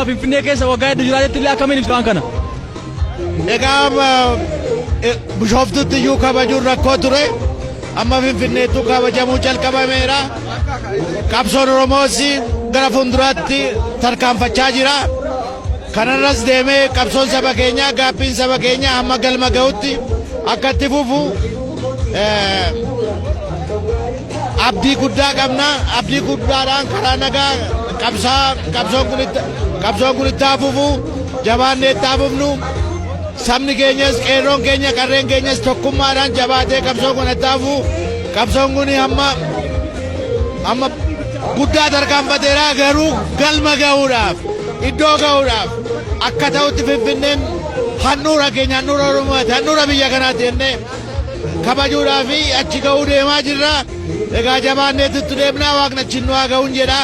amma Finfinnee keessa waggaa hedduu jiraatetti illee akkamiin ibsu waan kana? Egaa Bishooftutti iyyuu kabajuun rakkoo ture. Amma Finfinneettu kabajamuu jalqabameera. Qabsoon Oromoos gara fuulduraatti tarkaanfachaa jira. Kanarras deemee qabsoon saba keenyaa gaaffiin saba keenyaa hamma galma ga'utti akka itti fufu abdii guddaa qabna. Abdii guddaadhaan karaa nagaa qabsoon kun itti fufu jabaannee itti fufnu. Sabni keenyas qeerroon keenya qarreen keenyas tokkummaadhaan jabaatee qabsoon kun itti fufu. Qabsoon kun amma guddaa tarkaanfateera garuu galma ga'uudhaaf iddoo ga'uudhaaf akka ta'utti Finfinneen handhuura keenya handhuura Oromooti handhuura biyya kanaatti jennee kabajuudhaaf achi ga'uu deemaa jirra. Egaa jabaannee itti deemnaa waaqni achi nu haa ga'uun jedha.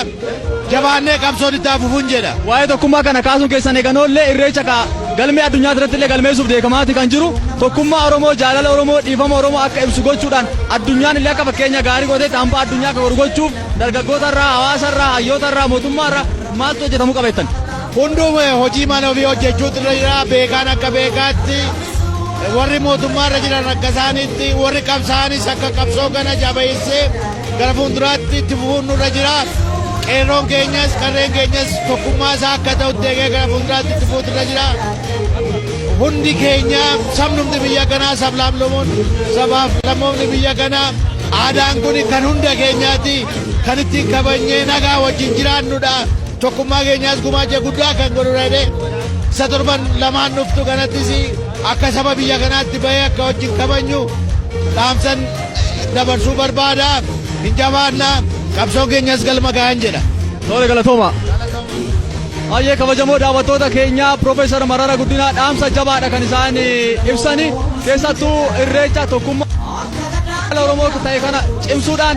Jabaannee qabsoon itti fufuun jedha. Waa'ee tokkummaa kana kaasuun keessan eeganollee irreecha galmee addunyaa irratti illee galmeessuuf deekamaati kan jiru tokkummaa Oromoo jaalala Oromoo dhiifama Oromoo akka ibsu gochuudhaan addunyaan illee akka fakkeenya gaarii godhee hambaa addunyaa akka gochuuf dargaggoota irraa hawaasa irraa hayyoota irraa mootummaa irraa maaltu hojjetamuu qabeettan? Hunduu hojii mana ofii hojjechuutu irra jira. Beekaan akka beekaatti warri mootummaa irra jiran akka isaaniitti warri qabsaanis akka qabsoo kana jabeessee gara fuulduraatti itti fufuun nurra jira. Qeerroon keenyas qarreen keenyas tokkummaa isaa akka ta'utti eegee gara fuulduraatti itti fufuutu irra jira. Hundi keenya sabnumti biyya kanaa sabaaf lammoofni biyya kanaa aadaan kun kan hunda keenyaati. Kan ittiin kabajnee nagaa wajjin jiraannudha. Tokkummaa keenyaas gumaacha guddaa kan godhudha. Isa torban lamaan dhuftu kanattis akka saba biyya kanaatti bahee akka wajjin kabajnu dhaamsan dabarsuu barbaada. Hin jabaannaa qabsoon keenyas galma ga'an jedha. Tole galatooma. Ayyee kabajamoo daawwattoota keenya Profeesar Mararaa Guddinaa dhaamsa jabaadha kan isaan ibsani keessattuu irreecha tokkummaa Oromoo ta'e kana cimsuudhaan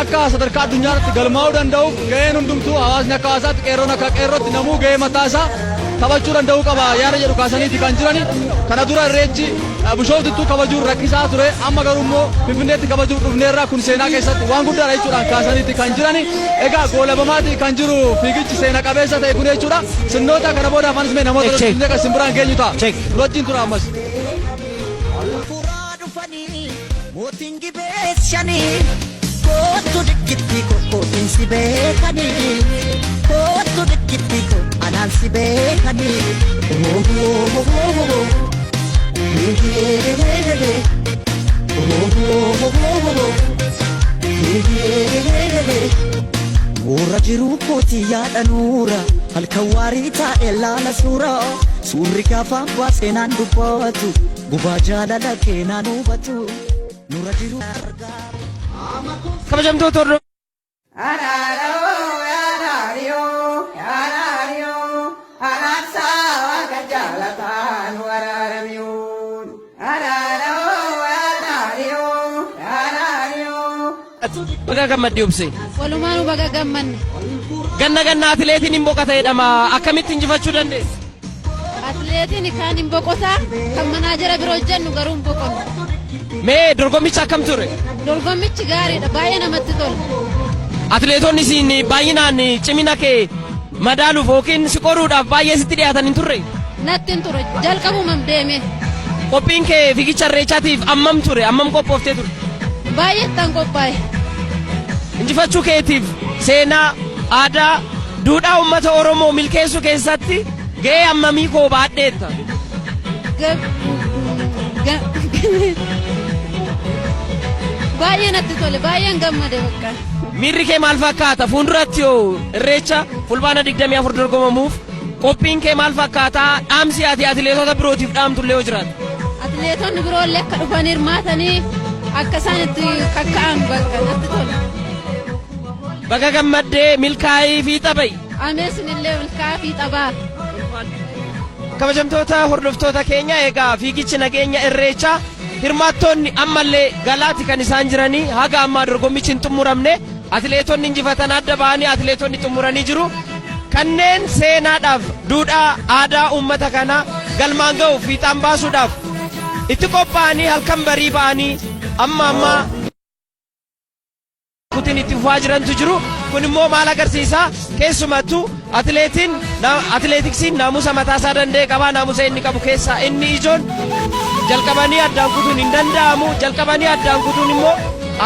akka sadarkaa addunyaatti galmaa'uu danda'uuf gaheen hundumtuu hawaasni akka hawaasaatti qeerroon akka qeerrootti namuu gahee mataa isaa taphachuu danda'uu qaba yaada jedhu kaasaniiti kan jirani. Kana dura irreechi Bishooftutti kabajuun rakkisaa ture amma garuu immoo Finfinneetti kabajuun dhufneerraa kun seenaa keessatti waan guddaadha jechuudhaan kaasaniiti kan jirani. Egaa goolabamaati kan jiru fiigichi seena qabeessa ta'e kun jechuudha. Sirnoota kana booda afanis mee namoota dhufnee kan simbiraan geenyu ta'a. Nu wajjin tura ammas. Mootiin gibees shanii kootu dikkitti kootiin si beekanii kootu dikkitti anaan si beekanii. Nuura jiruu kooti yaada nuura halkan waarii taa'e laala suura suurri gaafaan baasee naan dubbatu gubaa jaalala kee naan hubatu nuura jiruu argaa. Kabajamtoota hordoftoota. Baga gammadde obse. Walumaanu baga gammanne. Ganna atileetiin hin boqota jedhama akkamitti injifachuu dandeesse? Atileetiin kaan hin boqota kan manaajara biroo jennu garuu hin boqonne. Mee dorgommichi akkam ture? Dorgommichi gaariidha baay'ee namatti tola. Atileetonni isin baay'inaan cimina kee madaaluuf yookiin si qoruudhaaf baay'ee sitti dhiyaatan hin turre? Natti hin ture jalqabumam deeme. Qophiin kee fiigicha irreechaatiif ammam ture ammam qophooftee ture? Baay'eetan qophaa'e. Injifachuu keetiif seenaa aadaa duudhaa uummata Oromoo milkeessuu keessatti gahee ammamii koo baadheetta? Baay'ee natti tole baay'een gammade bakka. Miirri kee maal fakkaata fuulduratti yoo irreecha fulbaana 24 dorgomamuuf qophiin kee maal fakkaata dhaamsi ati atileetota birootiif dhaamtullee yoo jiraata? Atileetonni biroollee akka dhufan hirmaatanii akka isaan itti kakka'an bakka natti tola. Baga gammaddee milkaa'ii fi tapha'i. Ameesin illee milkaa'ii fi taphaa. Kabajamtoota hordoftoota keenya egaa fiigichi nageenya irreechaa hirmaattonni ammallee galaati kan isaan jiranii haga ammaa dorgommichi hin xumuramne atileetonni injifatan adda ba'anii atileetonni xumuranii jiru. Kanneen seenaadhaaf duudhaa aadaa uummata kana galmaan ga'uuf fiixaan baasuudhaaf itti qophaa'anii halkan barii ba'anii amma kutiin itti fufaa jirantu jiru. kun immoo maal agarsiisa keessumattuu atileetiksiin naamusa mataasaa danda'e qaba naamusa inni qabu keessaa inni ijoon jalqabanii addaan kutuun hin danda'amu jalqabanii addaan kutuun immoo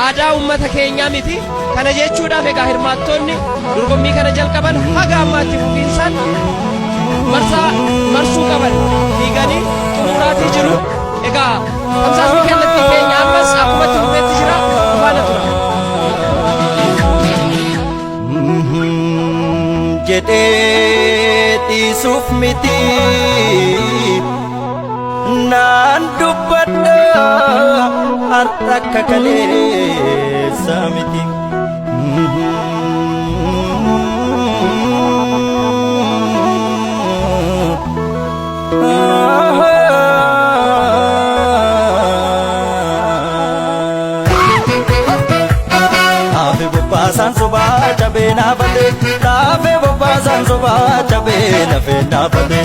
aadaa uummata keenyaa miti kana jechuudhaaf egaa hirmaattonni dorgommii kana jalqaban haga ammaatti fufiinsaan marsuu qaban fiiganii xumuraatii jiru egaa tamsaasni kallattii keenya ammas akkumatti fufeetti jira faana tura. Jedheeti suuf miti naan dubbadha har'a akka kaleessa miti. San soba chabe na bade lafe boppa san soba chabe lafe na bade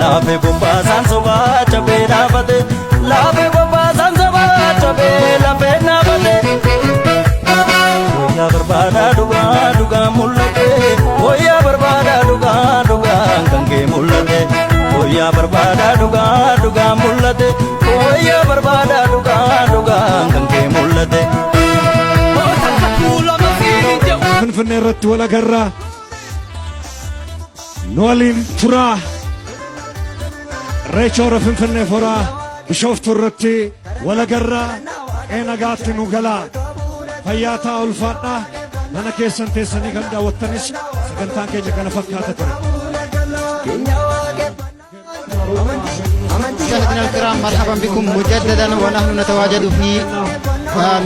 lafe boppa san soba chabe na bade lafe boppa san soba chabe lafe na bade oya barbada duga mullate oya barbada duga gange mullate oya barbada duga mullate oya barbada duga gange mullate. finfinnee irratti wal agarraa nu waliin turaa irreecha hora finfinnee foraa bishooftuu irratti wal agarraa nagaatti nu galaa fayyaa ta'aa ulfaadhaa mana keessan teessanii kan daawwattanis sagantaan keenya kana fakkaata ture. مشاهدينا الكرام مرحبا بكم مجددا ونحن نتواجد في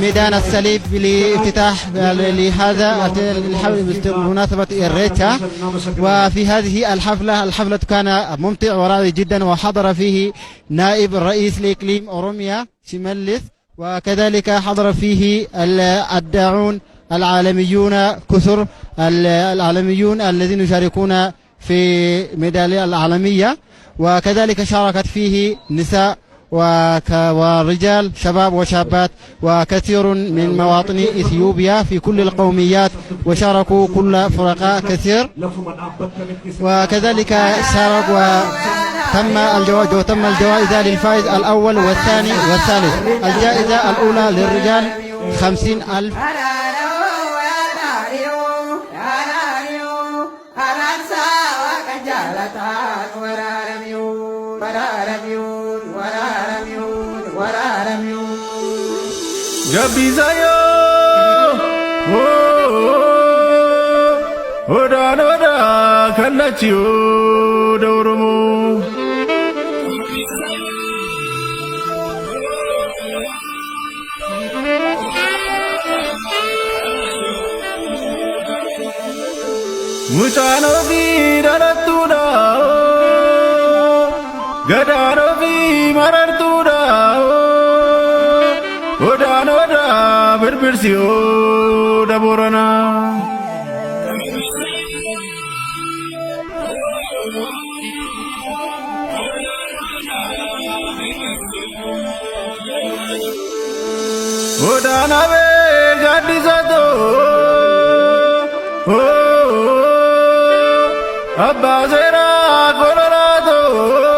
ميدان الصليب لافتتاح لهذا بمناسبة الريتشا. وفي هذه الحفلة كان ممتع وراضي جدا وحضر فيه نائب رئيس الإقليم أوروميا شماليس وكذلك حضر فيه الداعون العالميون كثر العالميون الذين يشاركون في ميدالية العالمية وكذلك شاركت فيه نساء ورجال شباب وشابات وكثير من مواطن إثيوبيا في كل القوميات وشاركوا كل فرقاء كثير وكذلك شارك وتم الجوائز للفائز الأول والثاني والثالث. الجائزة الأولى للرجال 50,000 Gabizayo, oda kanachiyo daurumu. Muchano vi daratuda, gadano vi marartuda. Oda berbirsiyo da borana. Oda nabe gadisato, abba zera colorado.